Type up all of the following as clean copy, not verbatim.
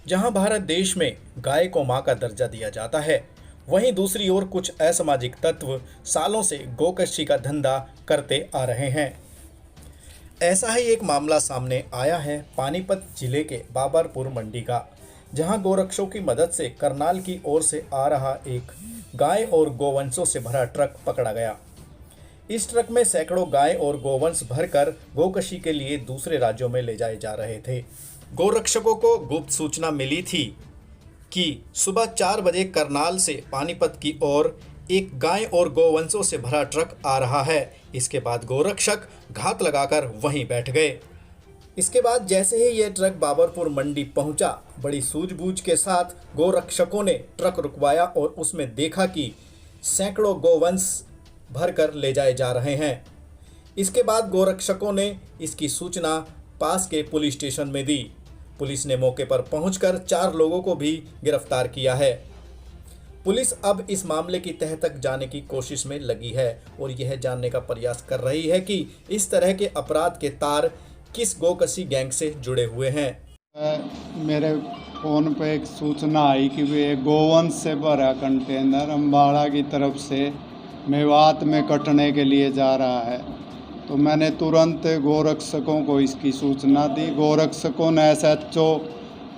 जहां भारत देश में गाय को मां का दर्जा दिया जाता है, वहीं दूसरी ओर कुछ असामाजिक तत्व सालों से गोकशी का धंधा करते आ रहे हैं। ऐसा ही एक मामला सामने आया है पानीपत जिले के बाबरपुर मंडी का, जहां गोरक्षकों की मदद से करनाल की ओर से आ रहा एक गाय और गोवंशों से भरा ट्रक पकड़ा गया। इस ट्रक में सैकड़ों गाय और गोवंश भरकर गोकशी के लिए दूसरे राज्यों में ले जाए जा रहे थे। गोरक्षकों को गुप्त सूचना मिली थी कि सुबह 4 बजे करनाल से पानीपत की ओर एक गाय और गोवंशों से भरा ट्रक आ रहा है। इसके बाद गोरक्षक घात लगाकर वहीं बैठ गए। इसके बाद जैसे ही यह ट्रक बाबरपुर मंडी पहुंचा, बड़ी सूझबूझ के साथ गोरक्षकों ने ट्रक रुकवाया और उसमें देखा कि सैकड़ों गोवंश भरकर ले जाए जा रहे हैं। इसके बाद गोरक्षकों ने इसकी सूचना पास के पुलिस स्टेशन में दी। पुलिस ने मौके पर पहुंचकर 4 लोगों को भी गिरफ्तार किया है। पुलिस अब इस मामले की तह तक जाने की कोशिश में लगी है और यह जानने का प्रयास कर रही है कि इस तरह के अपराध के तार किस गोकशी गैंग से जुड़े हुए हैं। मेरे फ़ोन पे एक सूचना आई कि वे गोवंश से भरा कंटेनर अम्बाड़ा की तरफ से मेवात में कटने के लिए जा रहा है। तो मैंने तुरंत गोरक्षकों को इसकी सूचना दी। गोरक्षकों ने SHO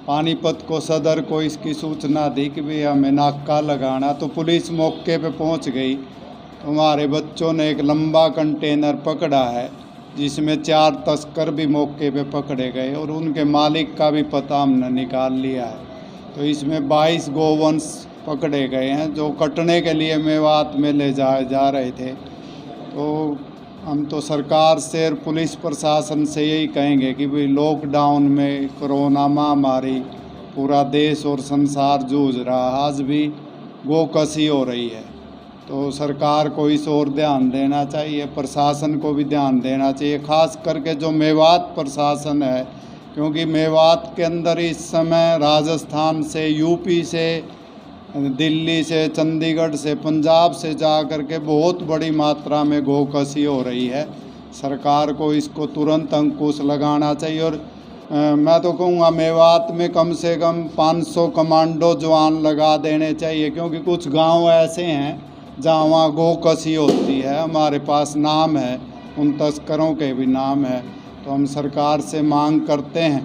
पानीपत को सदर को इसकी सूचना दी कि भाई हमें नाका लगाना। तो पुलिस मौके पे पहुंच गई। तो हमारे बच्चों ने एक लंबा कंटेनर पकड़ा है, जिसमें 4 तस्कर भी मौके पे पकड़े गए और उनके मालिक का भी पता हमने निकाल लिया है। तो इसमें 22 गोवंश पकड़े गए हैं जो कटने के लिए मेवात में ले जाए जा रहे थे। तो हम तो सरकार से और पुलिस प्रशासन से यही कहेंगे कि भाई लॉकडाउन में कोरोना महामारी पूरा देश और संसार जूझ रहा, आज भी गोकशी हो रही है। तो सरकार को इस ओर ध्यान देना चाहिए, प्रशासन को भी ध्यान देना चाहिए, ख़ास करके जो मेवात प्रशासन है, क्योंकि मेवात के अंदर इस समय राजस्थान से, यूपी से, दिल्ली से, चंडीगढ़ से, पंजाब से जा कर के बहुत बड़ी मात्रा में गोकशी हो रही है। सरकार को इसको तुरंत अंकुश लगाना चाहिए और मैं तो कहूँगा मेवात में कम से कम 500 कमांडो जवान लगा देने चाहिए, क्योंकि कुछ गांव ऐसे हैं जहाँ वहाँ गोकशी होती है। हमारे पास नाम है, उन तस्करों के भी नाम है। तो हम सरकार से मांग करते हैं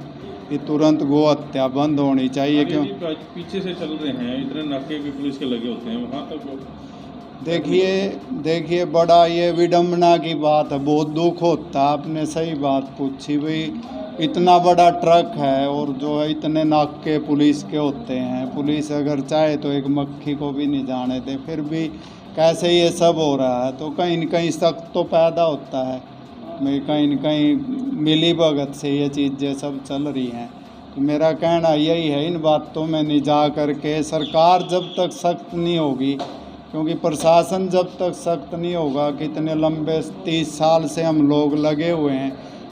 कि तुरंत गो हत्या बंद होनी चाहिए। क्यों पीछे से चल रहे हैं, इतने नाके भी पुलिस के लगे होते हैं वहाँ तक। देखिए बड़ा ये विडम्बना की बात है, बहुत दुख होता है। आपने सही बात पूछी भाई, इतना बड़ा ट्रक है और जो है इतने नाके पुलिस के होते हैं। पुलिस अगर चाहे तो एक मक्खी को भी नहीं जाने दे, फिर भी कैसे ये सब हो रहा है। तो कहीं न कहीं शक तो पैदा होता है, कहीं न कहीं मिली भगत से ये चीज़ें सब चल रही हैं। तो मेरा कहना यही है, इन बातों में नहीं जा कर के सरकार जब तक सख्त नहीं होगी, क्योंकि प्रशासन जब तक सख्त नहीं होगा, कितने लंबे 30 साल से हम लोग लगे हुए हैं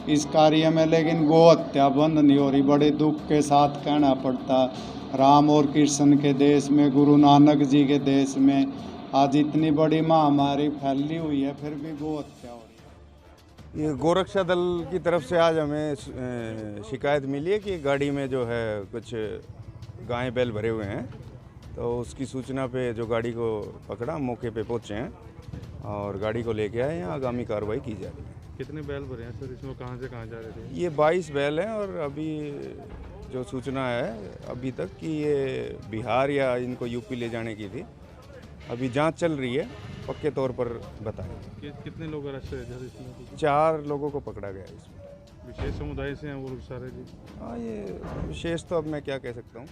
इस कार्य में, लेकिन गो हत्या बंद नहीं हो रही। बड़े दुख के साथ कहना पड़ता, राम और कृष्ण के देश में, गुरु नानक जी के देश में आज इतनी बड़ी महामारी फैली हुई है, फिर भी गो हत्या हो रही है। ये गोरक्षा दल की तरफ से आज हमें शिकायत मिली है कि गाड़ी में जो है कुछ गाय बैल भरे हुए हैं। तो उसकी सूचना पे जो गाड़ी को पकड़ा, मौके पे पहुंचे हैं और गाड़ी को लेके आए हैं। आगामी कार्रवाई की जा रही है। कितने बैल भरे हैं सर इसमें, कहाँ से कहाँ जा रहे थे? ये 22 बैल हैं और अभी जो सूचना है अभी तक कि ये बिहार या इनको यूपी ले जाने की थी। अभी जांच चल रही है, पक्के तौर पर बताएं। कितने लोग अरेस्ट हुए थे इसमें? 4 लोगों को पकड़ा गया इसमें। विशेष समुदाय से हैं वो लोग सारे जी? हाँ, ये विशेष तो अब मैं क्या कह सकता हूँ।